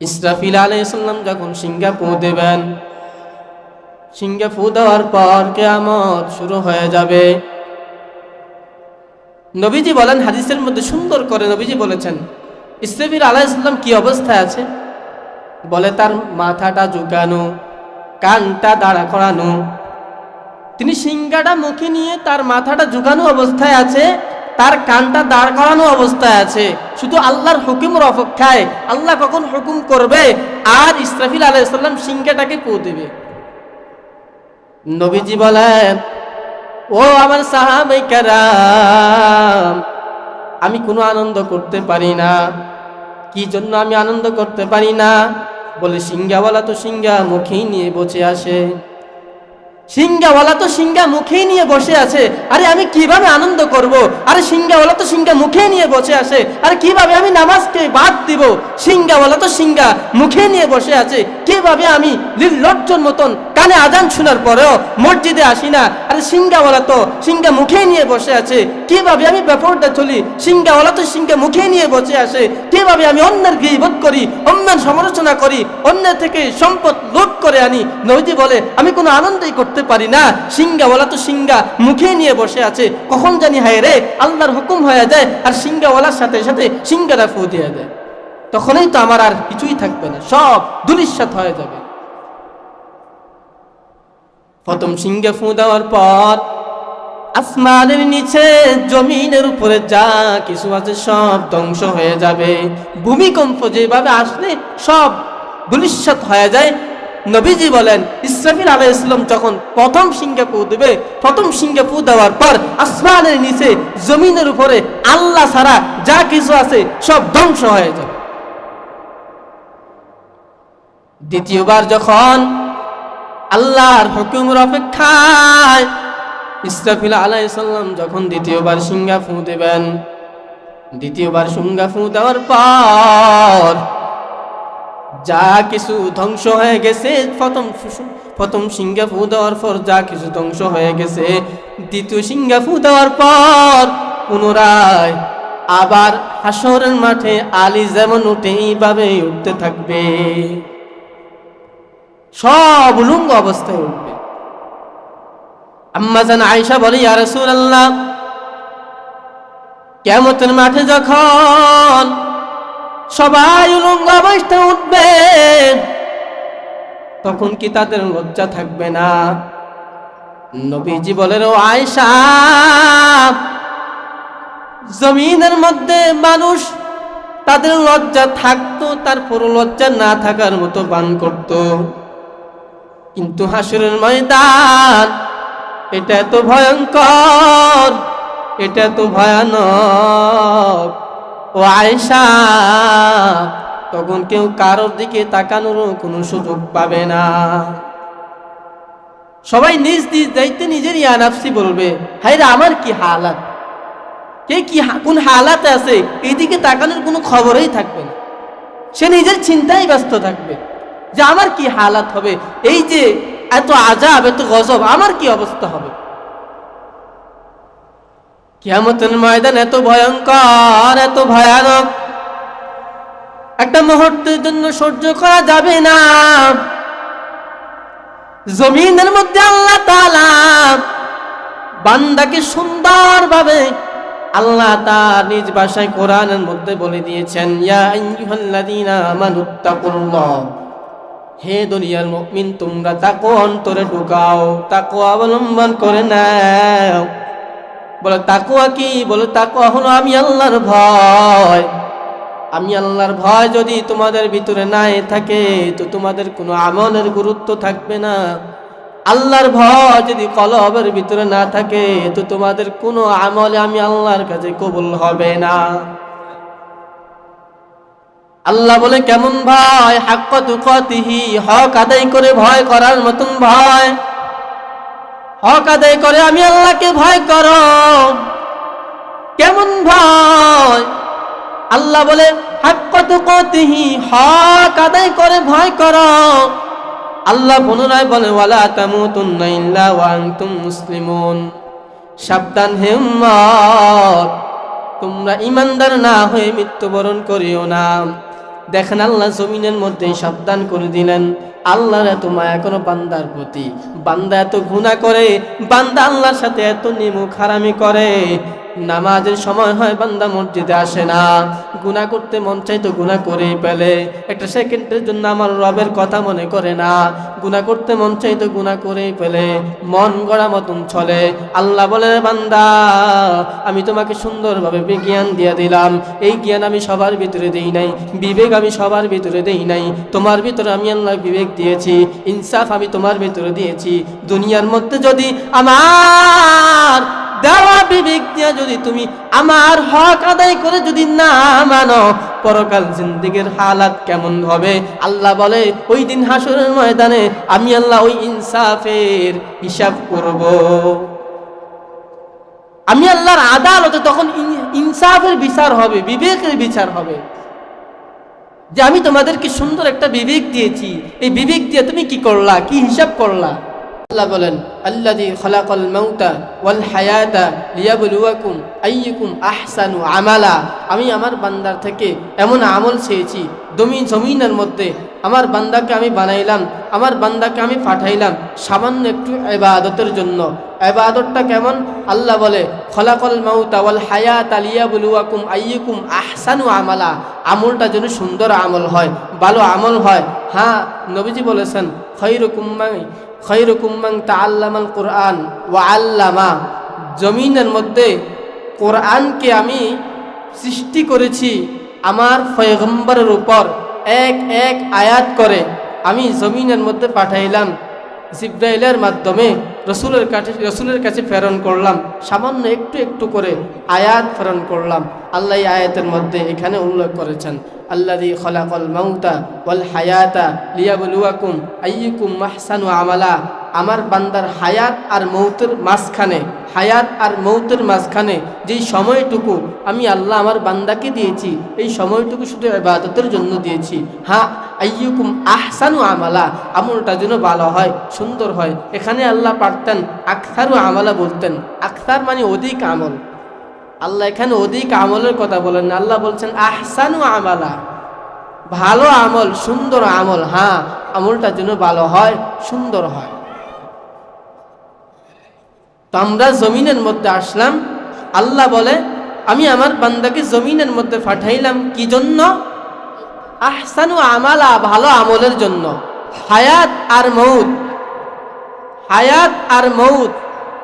ইসরাফিল আলাইহিস সালাম যখন সিংহা ফু দেবেন, সিংহা ফু দেওয়ার পর কিয়ামত শুরু হয়ে যাবে। নবীজি বলেন, হাদিসের মধ্যে সুন্দর করে নবীজি বলেছেন, ইসরাফিল আলাইহিস সালাম কি অবস্থায় আছে? বলে তার মাথাটা ঝুঁকানো, কানটা দাঁড়া করানো। তিনি সিংহাটা মুখে নিয়ে তার মাথাটা ঝুঁকানো অবস্থায় আছে, তার কানটা দাঁড় করানো অবস্থায় আছে, শুধু আল্লাহর হুকুমের অপেক্ষায়। আল্লাহ কখন হুকুম করবে আর ইসরাফিল আলাইহিস সালাম সিংহাটাকে ফু দেবে। নবীজি বলেন, ও আমার সাহাবায়ে কেরাম, আমি কোনো আনন্দ করতে পারি না। কি জন্য আমি আনন্দ করতে পারি না? বলে সিংহাওয়ালা তো সিংহা মুখেই নিয়ে বসে আসে, সিংহাওয়ালা তো সিংহা মুখেই নিয়ে বসে আছে। আরে আমি কিভাবে আনন্দ করব? আরে সিংহাওয়ালা তো সিংহা মুখে নিয়ে বসে আছে, আরে কিভাবে আমি নামাজকে বাদ দিব? সিংহাওয়ালা তো সিংহা মুখে নিয়ে বসে আছে, কিভাবে আমি নির্লজ্জর মতন কানে আজান শোনার পরেও মসজিদে আসি না? আরে সিংহাওয়ালা তো সিংহা মুখে নিয়ে বসে আছে, কিভাবে আমি বেপরদা চলি? সিংহাওয়ালা তো সিংহা মুখে নিয়ে বসে আছে, কিভাবে আমি অন্যের গীবত করি, অন্যের সমালোচনা করি, অন্যের থেকে সম্পদ লুট করে আনি? নবীজি বলে, আমি কোনো আনন্দই করতে পারি না। সিংহাওয়ালা তো সিংহা মুখে নিয়ে বসে আছে, কখন জানি হায় রে আল্লাহর হুকুম হয়ে যায় আর সিংহাওয়ালার সাথে সাথে সিংহাটা ফু দিয়ে দেয়, তখনই তো আমার আর কিছুই থাকবে না, সব ধূলিসাৎ হয়ে যাবে। প্রথম সিংহা ফু দেওয়ার পর আসমানের নিচে জমিনের উপরে যা কিছু আছে সব ধ্বংস হয়ে যাবে। ভূমিকম্প যেভাবে আসলে সব ধূলিসাৎ হয়ে যায়। নবীজি বলেন, ইসরাফিল আলাইহিস সালাম যখন প্রথম সিংহা ফু দেবে, প্রথম সিংহা ফু দেওয়ার পর আসমানের নিচে জমিনের উপরে আল্লাহ ছাড়া যা কিছু আছে সব ধ্বংস হয়ে যাবে। দ্বিতীয়বার যখন আল্লাহর হুকুমের অপেক্ষায় ইসরাফিল আলাইহিস সালাম যখন দ্বিতীয়বার সিংহা ফু দেবেন, দ্বিতীয়বার সিংহা ফু দেওয়ার পর যা কিছু ধ্বংস হয়ে গেছে, প্রথম সিংহা ফু দেওয়ার পর যা কিছু ধ্বংস হয়ে গেছে, দ্বিতীয় সিংহা ফু দেওয়ার পর পুনরায় আবার হাসরের মাঠে আলী যেমন উঠে এইভাবে উঠতে থাকবে, সব উলঙ্গ অবস্থায় উঠবে। আম্মা জান আয়েশা বলে, ইয়া রাসূলুল্লাহ, কিয়ামতের মাঠে যখন সবাই উলঙ্গ অবস্থায় উঠবে, তখন কি তাদের লজ্জা থাকবে না? নবীজি বলেন, ও আয়েশা, জমিনের মধ্যে মানুষ তাদের লজ্জা থাকতো, তারপর লজ্জা না থাকার মতো বান করত, কিন্তু হাসরের ময়দান এটা এত ভয়ঙ্কর, এটা এত ভয়ানক, ও আয়েশা, তখন কেউ কারোর দিকে তাকানোর কোনো সুযোগ পাবে না। সবাই নিজ নিজ দায়িত্বে নিজের ইয়া নাফসি বলবে, হায় রে আমার কি হালাত, কে কি কোন হালাতে আছে এইদিকে তাকানোর কোনো খবরই থাকবে না। সে নিজের চিন্তায় ব্যস্ত থাকবে যে আমার কি হালাত হবে, এই যে এত আযাব, এত গজব, আমার কি অবস্থা হবে। কিয়ামতের ময়দান এত ভয়ঙ্কর, এত ভয়ানক, একটা মুহূর্তের জন্য সহ্য করা যাবে না। জমিনের মধ্যে আল্লাহ তাআলা বান্দাকে সুন্দরভাবে আল্লাহ তাআলা নিজ ভাষায় কোরআনের মধ্যে বলে দিয়েছেন, ইয়া আইয়ুহাল্লাযীনা আমানুত্তাকুল্লাহ, হে দুনিয়ার মুমিন, তোমরা তাকওয়া অন্তরে ঢুকাও, তাকওয়া অবলম্বন করে নাও। বলে তাকওয়া কি? বলে তাকওয়া হলো আমি আল্লাহর ভয়। আমি আল্লাহর ভয় যদি তোমাদের ভিতরে নাই থাকে তো তোমাদের কোনো আমলের গুরুত্ব থাকবে না। আল্লাহর ভয় যদি কলবের ভিতরে না থাকে তো তোমাদের কোনো আমলে আমি আল্লাহর কাছে কবুল হবে না। আল্লাহ বলে কেমন ভয়? হাক্কা তুকাতিহি, হক আদায় করে ভয় করার মতন ভয়। হক আদায় করে আমি আল্লাহকে ভয় করো। কেমন ভয়? আল্লাহ বলে হাক্কা তুকাতিহি, হক আদায় করে ভয় করো। আল্লাহ পুনরায় বলে ওয়ালা তামুতুন্না ইল্লা ওয়া আনতুম মুসলিমুন, সাবধান হে উম্মত, তোমরা ঈমানদার না হয়ে মৃত্যুবরণ করিও না। দেখেন আল্লাহ জমিনের মধ্যে সাবধান করে দিলেন, আল্লাহর এত মায়া কোনো বান্দার প্রতি, বান্দা এত গুনাহ করে, বান্দা আল্লাহর সাথে এত নেমুখ হারামি করে, নামাজের সময় হয় বান্দা মসজিদে আসে না, গুনাহ করতে মন চাইতো গুনাহ করেই ফেলে, একটা সেকেন্ডের জন্য আমার রবের কথা মনে করে না, গুনাহ করতে মন চাইতো গুনাহ করেই ফেলে, মন গড়া মতন চলে। আল্লাহ বলে, বান্দা আমি তোমাকে সুন্দরভাবে জ্ঞান দিয়ে দিলাম, এই জ্ঞান আমি সবার ভিতরে দেই নাই, বিবেক আমি সবার ভিতরে দেই নাই, তোমার ভিতরে আমি আল্লাহ বিবেক দিয়েছি, ইনসাফ আমি তোমার ভিতরে দিয়েছি। দুনিয়ার মধ্যে যদি আমার দেওয়া বিবেক দিয়ে যদি তুমি আমার হক আদায় করে যদি না মানো, পরকাল জিন্দেগীর হালাত কেমন হবে? আল্লাহ বলে, ওই দিন হাসরের ময়দানে আমি আল্লাহ ওই ইনসাফের হিসাব করব। আমি আল্লাহর আদালতে তখন ইনসাফের বিচার হবে, বিবেকের বিচার হবে, যে আমি তোমাদেরকে সুন্দর একটা বিবেক দিয়েছি, এই বিবেক দিয়ে তুমি কি করলা, কি হিসাব করলা। আল্লাহ বলেন, আল্লাযী খালাকাল মাউতা ওয়াল হায়াতা লিয়াবলুয়াকুম আইয়ুকুম আহসানু আমালা। আমি আমার বান্দার থেকে এমন আমল চেয়েছি, জমিনের মধ্যে আমার বান্দাকে আমি বানাইলাম, আমার বান্দাকে আমি পাঠাইলাম সামান্য একটু ইবাদতের জন্য। ইবাদতটা কেমন? আল্লাহ বলে, খালাকাল মাউতা ওয়াল হায়াতা লিয়াবলুয়াকুম আইয়ুকুম আহসানু আমালা। আমলটা যেন সুন্দর আমল হয়, ভালো আমল হয়। হ্যাঁ, নবীজি বলেছেন, খায়রুকুম মান তাআল্লামাল কুরআন ওয়া আল্লামা। জমিনের মধ্যে কোরআনকে আমি সৃষ্টি করেছি আমার পয়গম্বরের উপর, এক এক আয়াত করে আমি জমিনের মধ্যে পাঠাইলাম, জিব্রাইলের মাধ্যমে রসুলের কাছে প্রেরণ করলাম, সামান্য একটু একটু করে আয়াত প্রেরণ করলাম। আল্লাহ এই আয়াতের মধ্যে এখানে উল্লেখ করেছেন, আল্লাযী খালাকাল মাউতা ওয়াল হায়াতা লিয়াবলুয়াকুম আইয়ুকুম আহসানু আমালা। আমার বান্দার হায়াত আর মৌতের মাঝখানে যেই সময়টুকু আমি আল্লাহ আমার বান্দাকে দিয়েছি, এই সময়টুকু শুধু ইবাদতের জন্য দিয়েছি। হ্যাঁ, আইয়ুকুম আহসানু আমালা, আমলটা যেন ভালো হয়, সুন্দর হয়। এখানে আল্লাহ পারতেন আকসারু আমালা বলতেন, আকসার মানে অধিক আমল। আল্লাহ এখানে অধিক আমলের কথা বলেন না, আল্লাহ বলছেন আহসানু আমালা, ভালো আমল, সুন্দর আমল। হ্যাঁ, আমলটা যেন ভালো হয়, সুন্দর হয়। তো আমরা জমিনের মধ্যে আসলাম, আল্লাহ বলে আমি আমার বান্দাকে জমিনের মধ্যে পাঠাইলাম কি জন্য? আহসানু আমালা, ভালো আমলের জন্য। হায়াত আর মউত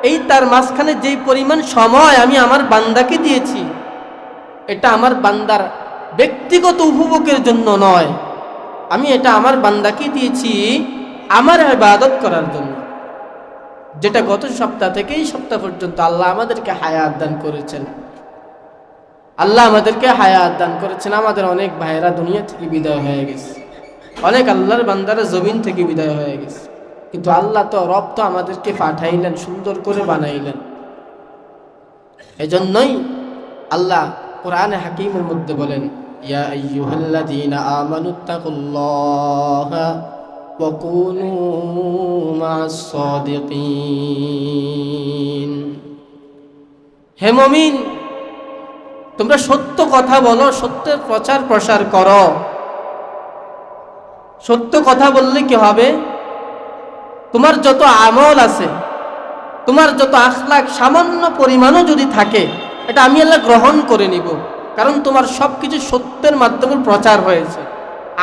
এই তার মাঝখানে যেই পরিমাণ সময় আমি আমার বান্দাকে দিয়েছি, এটা আমার বান্দার ব্যক্তিগত উপভোগের জন্য নয়, আমি এটা আমার বান্দাকে দিয়েছি আমার ইবাদত করার জন্য। যেটা গত সপ্তাহ থেকে এই সপ্তাহ পর্যন্ত আল্লাহ আমাদেরকে হায়াত দান করেছেন, আমাদের অনেক ভাইয়েরা দুনিয়া থেকে বিদায় হয়ে গেছে, অনেক আল্লাহর বান্দারা জমিন থেকে বিদায় হয়ে গেছে, কিন্তু আল্লাহ তো রব তো আমাদেরকে পাঠাইলেন, সুন্দর করে বানাইলেন। এজন্যই আল্লাহ কোরআনে হাকিমের মধ্যে বলেন, ইয়া আইয়ুহাল্লাযীনা আমানুত্তাকুল্লাহা ওয়া কুনু মা'আস সাদিকিন। হে মুমিন, তোমরা সত্য কথা বলো, সত্যের প্রচার প্রসার করো। সত্য কথা বললে কি হবে? তোমার যত আমল আছে, তোমার যত আখলাক সামান্য পরিমাণও যদি থাকে, এটা আমি আল্লাহ গ্রহণ করে নিব, কারণ তোমার সবকিছু সত্যের মাধ্যমে প্রচার হয়েছে।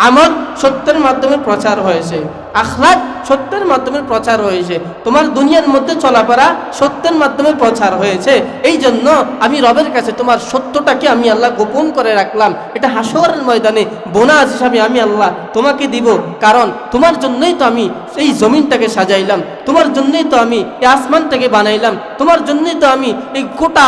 আমল সত্যের মাধ্যমে প্রচার হয়েছে, আখলাক সত্যের মাধ্যমে প্রচার হয়েছে, তোমার দুনিয়ার মধ্যে চলাফেরা সত্যের মাধ্যমে প্রচার হয়েছে। এই জন্য আমি রবের কাছে তোমার সত্যটাকে আমি আল্লাহ গোপন করে রাখলাম, এটা হাসরের ময়দানে বোনাস হিসাবে আমি আল্লাহ তোমাকে দিব। কারণ তোমার জন্যই তো আমি এই জমিনটাকে সাজাইলাম, তোমার জন্যই তো আমি এই আসমানটাকে বানাইলাম, তোমার জন্যই তো আমি এই গোটা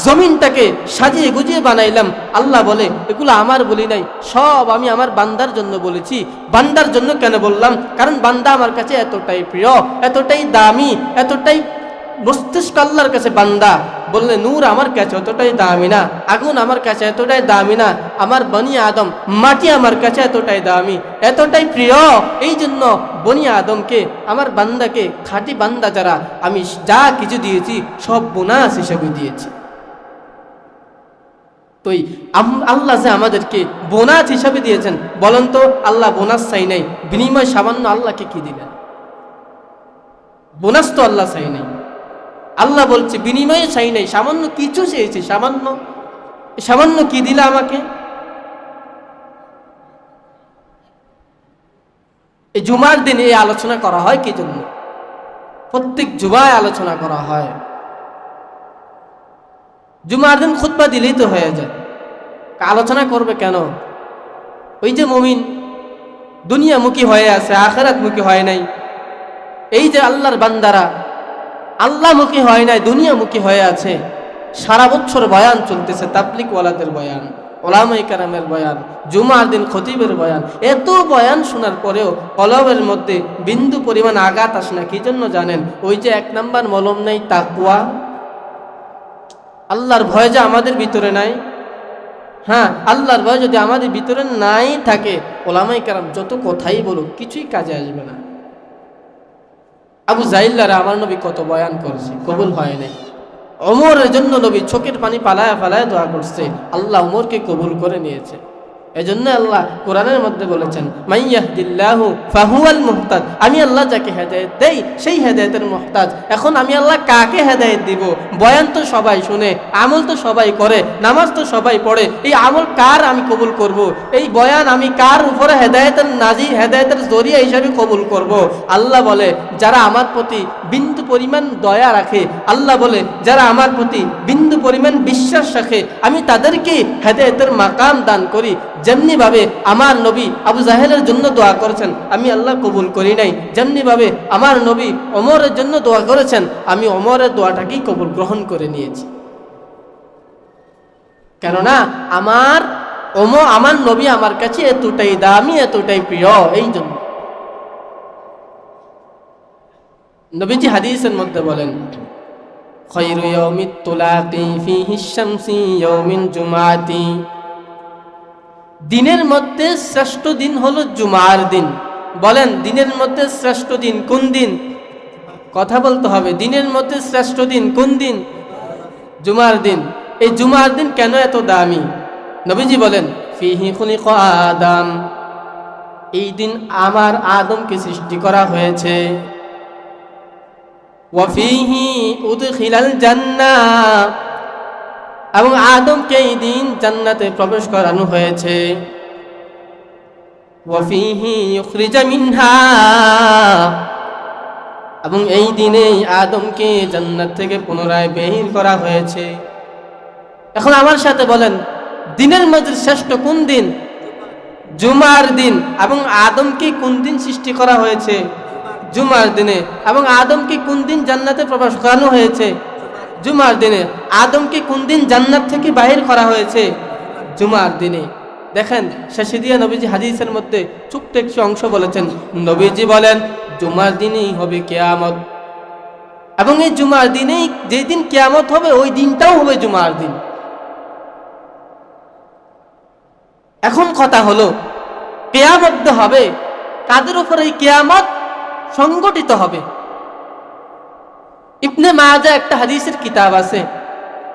জমিনটাকে সাজিয়ে গুজিয়ে বানাইলাম। আল্লাহ বলে, এগুলো আমার বলি নাই, সব আমি আমার বান্দার জন্য বলেছি। বান্দার জন্য কেন বললাম? কারণ বান্দা আমার কাছে এতটাই প্রিয়, এতটাই দামি, এতটাই মস্তিষ্ক আল্লাহর কাছে। বান্দা বললে, নূর আমার কাছে এতটাই দামি না, আগুন আমার কাছে এতটাই দামি না, আমার বনি আদম মাটি আমার কাছে এতটাই দামি, এতটাই প্রিয়। এই জন্য বনি আদমকে, আমার বান্দাকে, খাঁটি বান্দা যারা, আমি যা কিছু দিয়েছি সব বোনাস হিসেবে দিয়েছি। তো আল্লাহ যে আমাদেরকে বোনাস হিসাবে দিয়েছেন, বলেন তো আল্লাহ বোনাস চাই নাই, বিনিময় সামান্য আল্লাহকে কি দিবেন? বোনাস তো আল্লাহ চাই নাই। আল্লাহ বলছে বিনিময়ে চাই নাই, সামান্য কিছু চেয়েছি, সামান্য কি দিলা আমাকে? এই জুমার দিনে এই আলোচনা করা হয় কি জন্য? প্রত্যেক জুমায় আলোচনা করা হয়। জুমার দিন খুতবা দিলেই তো হয়ে যায়, আলোচনা করবে কেন? ওই যে মুমিন দুনিয়ামুখী হয়ে আছে, আখিরাতমুখী হয় নাই। এই যে আল্লাহর বান্দারা আল্লাহমুখী হয় নাই, দুনিয়ামুখী হয়ে আছে। সারা বছর বয়ান চলতেছে, তাবলিগ ওয়ালাদের বয়ান, ওলামায়ে কেরামের বয়ান, জুমার দিন খতিবের বয়ান। এত বয়ান শোনার পরেও কলবের মধ্যে বিন্দু পরিমাণ আঘাত আসে না। কি জন্য জানেন? ওই যে 1 নাম্বার মলম নেই, তাকওয়া। আল্লাহর ভয় যে আমাদের ভিতরে নাই। হ্যাঁ, আল্লাহর ভয় যদি আমাদের ভিতরে নাই থাকে, ওলামায়ে কেরাম যত কথাই বলুক কিছুই কাজে আসবে না। আবু জাইল্লারা আমার নবী কত বয়ান করছে, কবুল হয় নাই। ওমরের জন্য নবী চোখের পানি পালায়া পালায়া দোয়া করছে, আল্লাহ ওমরকে কবুল করে নিয়েছে। এজন্য আল্লাহ কোরআনের মধ্যে বলেছেন, মাইয়াহদিল্লাহু ফাহুয়াল মুহতাদ। আমি আল্লাহ যাকে হেদায়েত দেই সেই হেদায়েতের মুহতাজ। এখন আমি আল্লাহ কাকে হেদায়েত দিব? বয়ান তো সবাই শুনে, আমল তো সবাই করে, নামাজ তো সবাই পড়ে, এই আমল কার আমি কবুল করব? এই বয়ান আমি কার উপরে হেদায়েতের জরিয়া হিসাবে কবুল করব? আল্লাহ বলে যারা আমার প্রতি বিন্দু পরিমাণ দয়া রাখে, আল্লাহ বলে যারা আমার প্রতি বিন্দু পরিমাণ বিশ্বাস রাখে, আমি তাদেরকে হেদায়েতের মাকাম দান করি। যেমনি ভাবে আমার নবী আবু জাহেলের জন্য দোয়া করেছেন, আমি আল্লাহ কবুল করি নাই, যেমনি ভাবে আমার নবী ওমরের জন্য দোয়া করেছেন, আমি ওমরের দোয়াটাকেই কবুল গ্রহণ করে নিয়েছি। কেননা আমার নবী আমার কাছে এতটাই দামি, এতটাই প্রিয়। এই জন্য নবীজি হাদিসের মধ্যে বলেন, খায়রু ইয়াউমিত তুলাকি ফিহি শামসি ইয়াউমিন জুমাতি। দিনের মধ্যে শ্রেষ্ঠ দিন হলো জুমার দিন। বলেন দিনের মধ্যে শ্রেষ্ঠ দিন কোন দিন? কথা বলতে হবে। দিনের মধ্যে শ্রেষ্ঠ দিন কোন দিন? জুমার দিন। এই জুমার দিন কেন এত দামি? নবীজি বলেন, ফিহি খুলিকা আদম। এই দিন আমার আদমকে সৃষ্টি করা হয়েছে। ওয়া ফিহি উদখিলাল জান্নাহ। এবং আদমকে এই দিন জান্নাতে প্রবেশ করানো হয়েছে। ওয়া ফিহি ইউখরিজা মিনহা। এবং এই দিনেই আদমকে জান্নাত থেকে পুনরায় বের করা হয়েছে। এখন আমার সাথে বলেন, দিনের মধ্যে শ্রেষ্ঠ কোন দিন? জুমার দিন। এবং আদমকে কোন দিন সৃষ্টি করা হয়েছে? জুমার দিনে। এবং আদমকে কোন দিন জান্নাতে প্রবেশ করানো হয়েছে? জুমার দিনে। আদমকে কোন দিন জান্নাত থেকে বাহির করা হয়েছে? জুমার দিনে। দেখেন শেষে দিয়ে নবীজি হাদিসের মধ্যে ছোট্ট একটি অংশ বলেছেন। নবীজি বলেন জুমার দিনেই হবে কিয়ামত। এবং এই জুমার দিনেই যেদিন কিয়ামত হবে ওই দিনটাও হবে জুমার দিন। এখন কথা হলো কিয়ামত হবে কাদের উপরে? এই কিয়ামত সংগঠিত হবে। ইবনে মাজাহ একটা হাদিসের কিতাব আছে।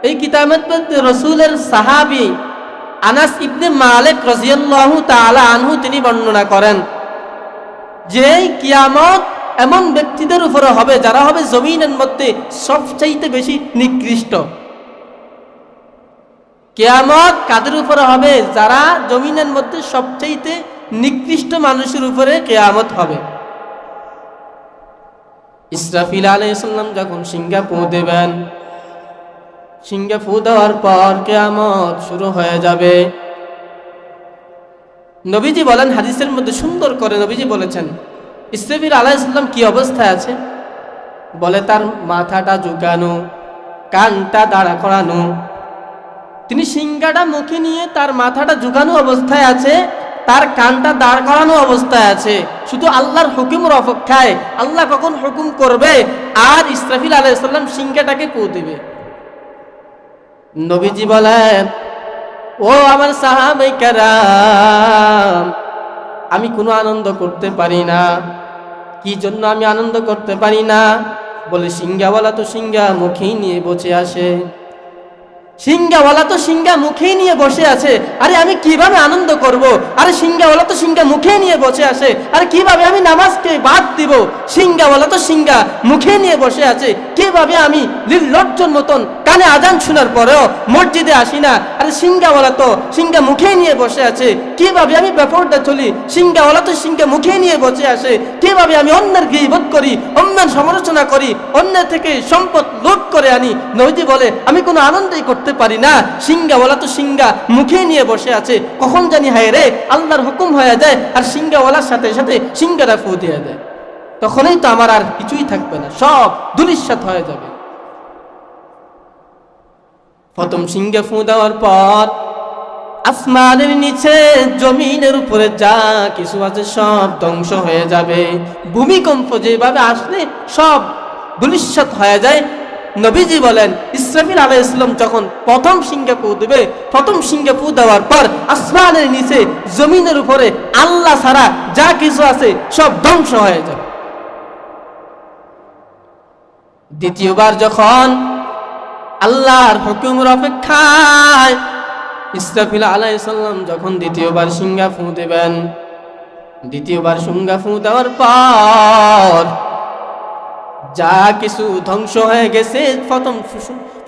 এই কিতাবের মধ্যে রাসূলের সাহাবী আনাস ইবনে মালিক রাদিয়াল্লাহু তাআলা আনহু তিনি বর্ণনা করেন যে কিয়ামত এমন ব্যক্তিদের উপরে হবে যারা হবে জমিনের মধ্যে সবচাইতে বেশি নিকৃষ্ট। কিয়ামত কাদের উপরে হবে? যারা জমিনের মধ্যে সবচাইতে নিকৃষ্ট মানুষের উপরে কিয়ামত হবে। ইসরাফিল আলাইহিস সালাম যখন সিংহা ফু দেবেন, সিংহা ফু দেওয়ার পর কিয়ামত শুরু হয়ে যাবে। নবীজি বলেন হাদিসের মধ্যে সুন্দর করে নবীজি বলেছেন ইসরাফিল আলাইহিস সালাম কি অবস্থায় আছে? বলে তার মাথাটা ঝুঁকানো, কানটা দাঁড়া করানো। তিনি সিংহাটা মুখে নিয়ে তার মাথাটা ঝুঁকানো অবস্থায় আছে, তার কানটা দাঁড় করানো অবস্থায় আছে, শুধু আল্লাহর হুকুমের অপেক্ষায়। আল্লাহ কখন হুকুম করবে আর ইসরাফিল আলাইহিস সালাম সিংহাটাকে ফু দিবে। নবীজি বলেন, ও আমার সাহাবায়ে কেরাম, আমি কোনো আনন্দ করতে পারি না। কি জন্য আমি আনন্দ করতে পারি না? বলে সিংহাওয়ালা তো সিংহা মুখেই নিয়ে বসে আসে। সিংহাওয়ালা তো সিংহা মুখেই নিয়ে বসে আছে, আরে আমি কিভাবে আনন্দ করব? আরে সিংহাওয়ালা তো সিংহা মুখে নিয়ে বসে আছে, আরে কিভাবে আমি নামাজকে বাদ দিব? সিংহাওয়ালা তো সিংহা মুখে নিয়ে বসে আছে, কিভাবে আমি নির্লজ্জর মতন কানে আজান শোনার পরেও মসজিদে আসি না? আরে সিংহাওয়ালা তো সিংহা মুখে নিয়ে বসে আছে, কিভাবে আমি বেপরদা চলি? সিংহাওয়ালা তো সিংহা মুখে নিয়ে বসে আসে, কিভাবে আমি অন্যের গীবত করি, অন্যের সমালোচনা করি, অন্যের থেকে সম্পদ লুট করে আনি? নবীজি বলে আমি কোনো আনন্দই করতে পারি না। সিংহাওয়ালা তো সিংহা মুখে নিয়ে বসে আছে, কখন জানি হায় রে আল্লাহর হুকুম হয়ে যায় আর সিংহাওয়ালার সাথে সাথে সিংহারা ফু দিয়ে দেয়, তখনই তো আমার আর কিছুই থাকবে না, সব ধূলিসাৎ হয়ে যাবে। প্রথম সিংহা ফু দেওয়ার পর আসমানের নিচে জমিনের উপরে যা কিছু আছে সব ধ্বংস হয়ে যাবে। ভূমিকম্প যেভাবে আসলে সব ধূলিসাৎ হয়ে যায়, নবীজি বলেন ইসরাফিল আলাইহিস সালাম যখন প্রথম সিংহা ফু দেবে, প্রথম সিংহা ফু দেওয়ার পর আসমানের নিচে জমিনের উপরে আল্লাহ ছাড়া যা কিছু আছে সব ধ্বংস হয়ে যাবে। দ্বিতীয়বার যখন আল্লাহর হুকুমের অপেক্ষায় ইসরাফিল আলাইহিস সালাম যখন দ্বিতীয়বার সিংহা ফু দেবেন, দ্বিতীয়বার সিংহা ফু দেওয়ার পর যা কিছু ধ্বংস হয়ে গেছে,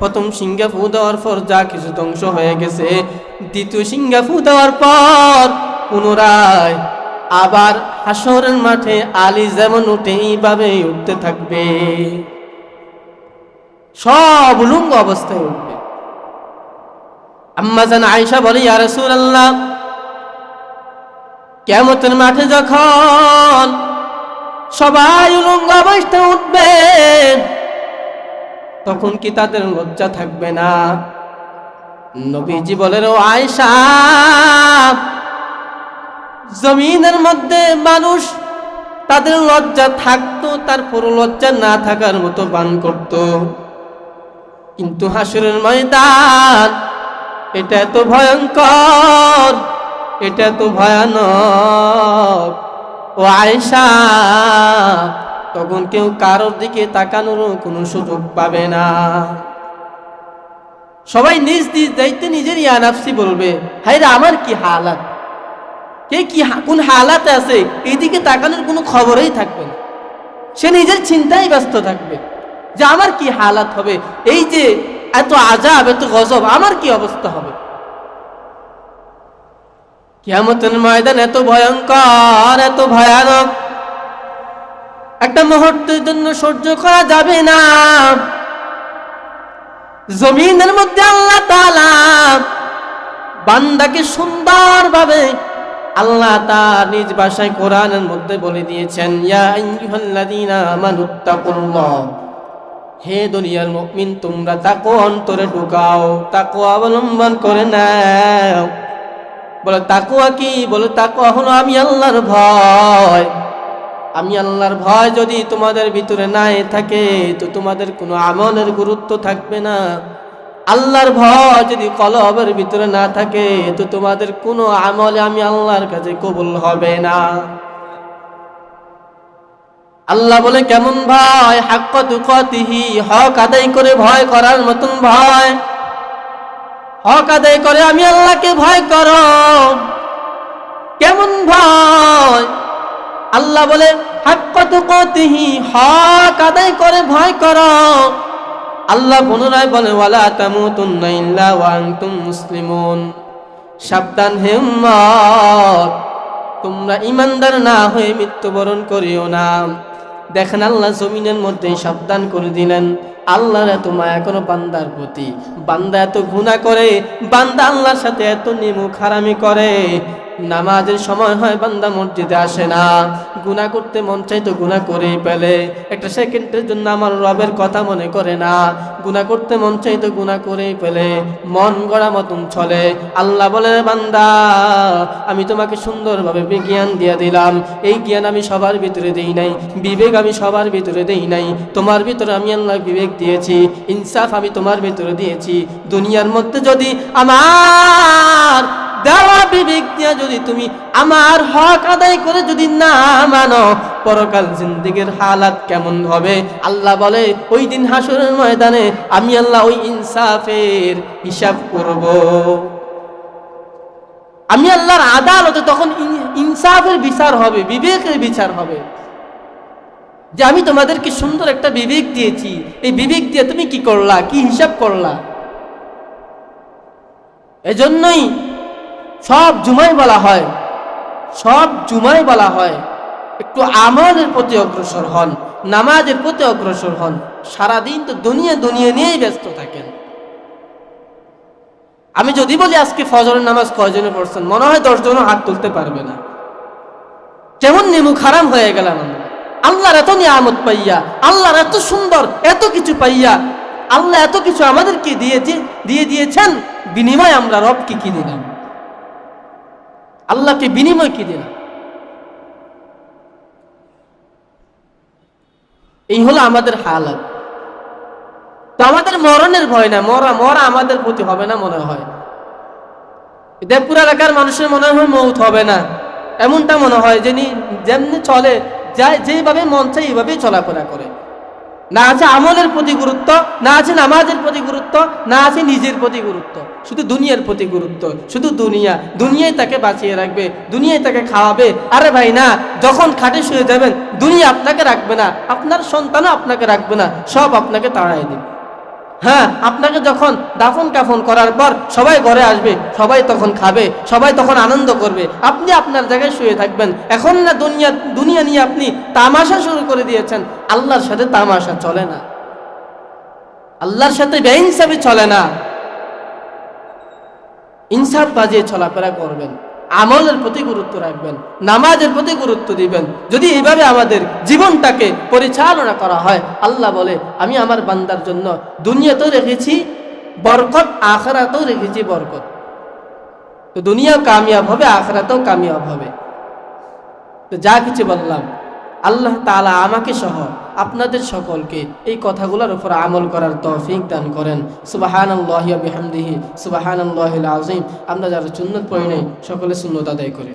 প্রথম সিংহা ফু দেওয়ার পর যা কিছু ধ্বংস হয়ে গেছে, দ্বিতীয় সিংহা ফু দেওয়ার পর পুনরায় আবার হাসরের মাঠে আলী যেমন উঠে এইভাবে উঠতে থাকবে, সব উলঙ্গ অবস্থায় উঠবে। আম্মা জান আয়েশা বলে ইয়া রাসূলুল্লাহ, কিয়ামতের মাঠে যখন সবাই উলঙ্গ অবস্থায় উঠবে তখন কি তাদের লজ্জা থাকবে না? নবীজি বলেন ও আয়েশা, জমিনের মধ্যে মানুষ তাদের লজ্জা থাকতো, তারপর লজ্জা না থাকার মতো বান করত, কিন্তু হাসরের ময়দান এটা এত ভয়ঙ্কর, এটা এত ভয়ানক ও আয়েশা, তখন কেউ কারোর দিকে তাকানোর কোনো সুযোগ পাবে না। সবাই নিজ নিজ দায়িত্বে নিজের ইয়া নাফসি বলবে, হায়রে আমার কি হালাত, কে কি কোন হালাতে আছে এইদিকে তাকানোর কোনো খবরই থাকবে না। সে নিজের চিন্তায় ব্যস্ত থাকবে যে আমার কি হালাত হবে, এই যে এত আযাব এত গজব আমার কি অবস্থা হবে। কিয়ামতের ময়দান এত ভয়ঙ্কর এত ভয়ানক, একটা মুহূর্তের জন্য সহ্য করা যাবে না। জমিনের মধ্যে আল্লাহ তাআলা বান্দাকে সুন্দরভাবে আল্লাহ তাআলা নিজ ভাষায় কোরআনের মধ্যে বলে দিয়েছেন, ইয়া আইয়ুহাল্লাযীনা আমানুত্তাকুল্লাহ, হে দুনিয়ার মুমিন তোমরা তাকওয়া অন্তরে ঢুকাও, তাকওয়া অবলম্বন করে নাও। বলে তাকওয়া কি? বলে তাকওয়া হলো আমি আল্লাহর ভয়। আমি আল্লাহর ভয় যদি তোমাদের ভিতরে নাই থাকে তো তোমাদের কোনো আমলের গুরুত্ব থাকবে না। আল্লাহর ভয় যদি কলবের ভিতরে না থাকে তো তোমাদের কোনো আমলে আমি আল্লাহর কাছে কবুল হবে না। আল্লাহ বলে কেমন ভয়? হাক্কা তুকাতিহি, হক আদায় করে ভয় করার মতন ভয়। হক আদায় করে আমি আল্লাহকে ভয় করো। কেমন ভয়? আল্লাহ বলে হাক্কা তুকাতিহি, হক আদায় করে ভয় করো। আল্লাহ পুনরায় বলে ওয়ালা তামুতুন্না ইল্লা ওয়া আনতুম মুসলিমুন, সাবধান হে উম্মত, তোমরা ঈমানদার না হয়ে মৃত্যুবরণ করিও না। দেখেন আল্লাহ জমিনের মধ্যে সাবধান করে দিলেন। আল্লাহর এত মায়া কোনো বান্দার প্রতি, বান্দা এত গুনাহ করে, বান্দা আল্লাহর সাথে এত নিমুখ হারামি করে, নামাজের সময় হয় বান্দা মসজিদে আসে না, গুনাহ করতে মন চাই তো গুনাহ করেই ফেলে, একটা সেকেন্ডের জন্য আমার রবের কথা মনে করে না, গুনাহ করতে মন চাই তো গুনাহ করেই ফেলে, মন গড়া মতন চলে। আল্লাহ বলে বান্দা আমি তোমাকে সুন্দরভাবে জ্ঞান দিয়ে দিলাম, এই জ্ঞান আমি সবার ভিতরে দেই নাই, বিবেক আমি সবার ভিতরে দেই নাই, তোমার ভিতরে আমি আল্লাহ বিবেক দিয়েছি, ইনসাফ আমি তোমার ভিতরে দিয়েছি। দুনিয়ার মধ্যে যদি আমার দেওয়া বিবেক দিয়ে যদি তুমি আমার হক আদায় করে যদি না মানো, পরকাল জিন্দেগীর হালাত কেমন হবে? আল্লাহ বলে ওই দিন হাসরের ময়দানে আমি আল্লাহ ওই ইনসাফের হিসাব করব। আমি আল্লাহর আদালতে তখন ইনসাফের বিচার হবে, বিবেকের বিচার হবে, যে আমি তোমাদেরকে সুন্দর একটা বিবেক দিয়েছি, এই বিবেক দিয়ে তুমি কি করলা, কি হিসাব করলা। এজন্যই সব জুমায় বলা হয় একটু আমলের প্রতি অগ্রসর হন, নামাজের প্রতি অগ্রসর হন। সারাদিন তো দুনিয়া নিয়েই ব্যস্ত থাকেন। আমি যদি বলি আজকে ফজরের নামাজ কয়জনে পড়ছেন, মনে হয় 10 জনও হাত তুলতে পারবে না। কেমন নেমু খারাম হয়ে গেলাম আমরা আল্লাহর এত নিয়ামত পাইয়া, আল্লাহর এত সুন্দর এত কিছু পাইয়া, আল্লাহ এত কিছু আমাদেরকে দিয়ে দিয়েছেন, বিনিময় আমরা রবকে কি দিলাম? আল্লাহকে বিনিময় কি দিলাম? এই হলো আমাদের হালাত। তো আমাদের মরণের ভয় না, মরা আমাদের প্রতি হবে না মনে হয়। দেবপুর এলাকার মানুষের মনে হয় মৌত হবে না, এমনটা মনে হয় যেমনি চলে যায়, যেভাবে মন চায় এইভাবেই চলাফেরা করে। না আছে আমলের প্রতি গুরুত্ব, না আছে নামাজের প্রতি গুরুত্ব, না আছে নিজের প্রতি গুরুত্ব, শুধু দুনিয়ার প্রতি গুরুত্ব। শুধু দুনিয়ায় তাকে বাঁচিয়ে রাখবে, দুনিয়ায় তাকে খাওয়াবে। আরে ভাই না, যখন খাটে শুয়ে যাবেন দুনিয়া আপনাকে রাখবে না, আপনার সন্তানও আপনাকে রাখবে না, সব আপনাকে তাড়াই দেবে। হ্যাঁ, আপনাকে যখন দাফন কাফন করার পর সবাই ঘরে আসবে, সবাই তখন খাবে, সবাই তখন আনন্দ করবে, আপনি আপনার জায়গায় শুয়ে থাকবেন। এখন না দুনিয়া নিয়ে আপনি তামাশা শুরু করে দিয়েছেন। আল্লাহর সাথে তামাশা চলে না, আল্লাহর সাথে বেইনসাফি চলে না। ইনসাফ বাজিয়ে চলাফেরা করবেন, আমলের প্রতি গুরুত্ব রাখবেন, নামাজের প্রতি গুরুত্ব দিবেন। যদি এইভাবে আমাদের জীবনটাকে পরিচালনা করা হয়, আল্লাহ বলে আমি আমার বান্দার জন্য দুনিয়াতেও রেখেছি বরকত, আখিরাতেও রেখেছি বরকত। তো দুনিয়াও কামিয়াব হবে, আখিরাতেও কামিয়াব হবে। তো যা কিছু বললাম, আল্লাহ তাআলা আমাকে সহ আপনাদের সকলকে এই কথাগুলোর উপর আমল করার তৌফিক দান করেন। সুবহানাল্লাহি ওয়া বিহামদিহি সুবহানাল্লাহিল আযীম। আমরা যারা সুন্নাত পড়ি নাই সকলে সুন্নাত আদায় করি।